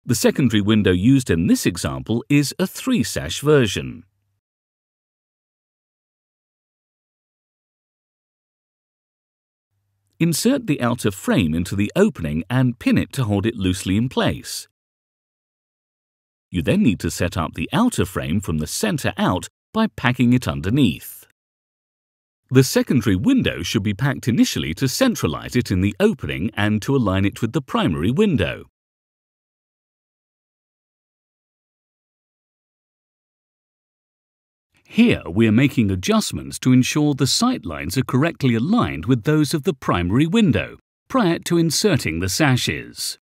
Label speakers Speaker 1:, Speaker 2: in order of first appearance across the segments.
Speaker 1: The secondary window used in this example is a 3-sash version. Insert the outer frame into the opening and pin it to hold it loosely in place. You then need to set up the outer frame from the center out by packing it underneath. The secondary window should be packed initially to centralize it in the opening and to align it with the primary window. Here we are making adjustments to ensure the sight lines are correctly aligned with those of the primary window prior to inserting the sashes.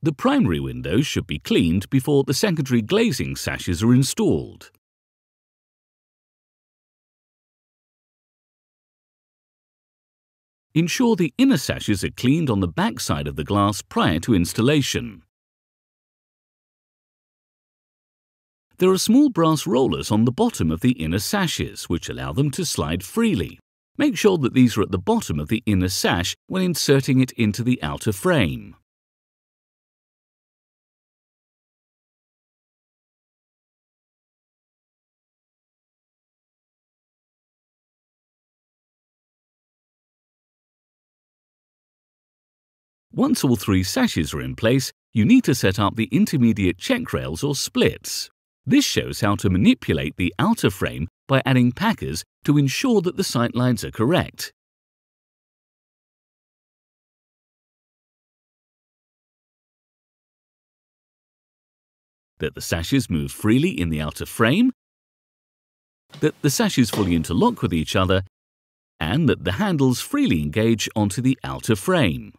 Speaker 1: The primary windows should be cleaned before the secondary glazing sashes are installed. Ensure the inner sashes are cleaned on the back side of the glass prior to installation. There are small brass rollers on the bottom of the inner sashes which allow them to slide freely. Make sure that these are at the bottom of the inner sash when inserting it into the outer frame. Once all 3 sashes are in place, you need to set up the intermediate check rails or splits. This shows how to manipulate the outer frame by adding packers to ensure that the sight lines are correct. That the sashes move freely in the outer frame, that the sashes fully interlock with each other, and that the handles freely engage onto the outer frame.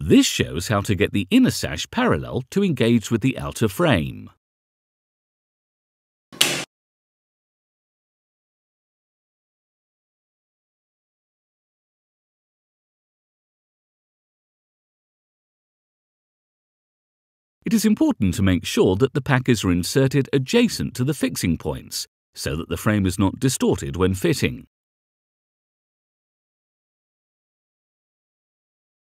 Speaker 1: This shows how to get the inner sash parallel to engage with the outer frame. It is important to make sure that the packers are inserted adjacent to the fixing points, so that the frame is not distorted when fitting.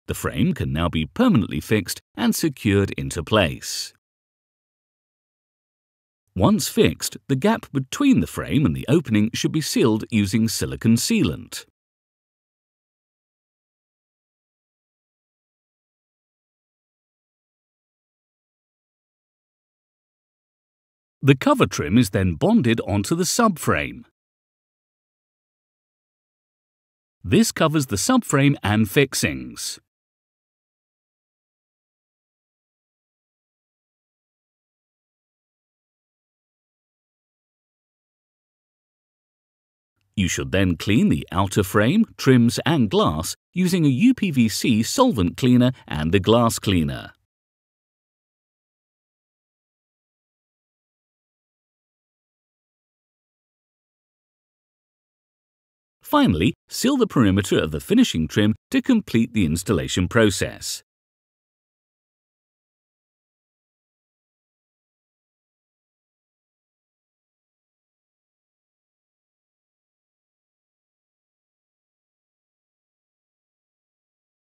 Speaker 1: The frame can now be permanently fixed and secured into place. Once fixed, the gap between the frame and the opening should be sealed using silicone sealant. The cover trim is then bonded onto the subframe. This covers the subframe and fixings. You should then clean the outer frame, trims and glass using a UPVC solvent cleaner and a glass cleaner. Finally, seal the perimeter of the finishing trim to complete the installation process.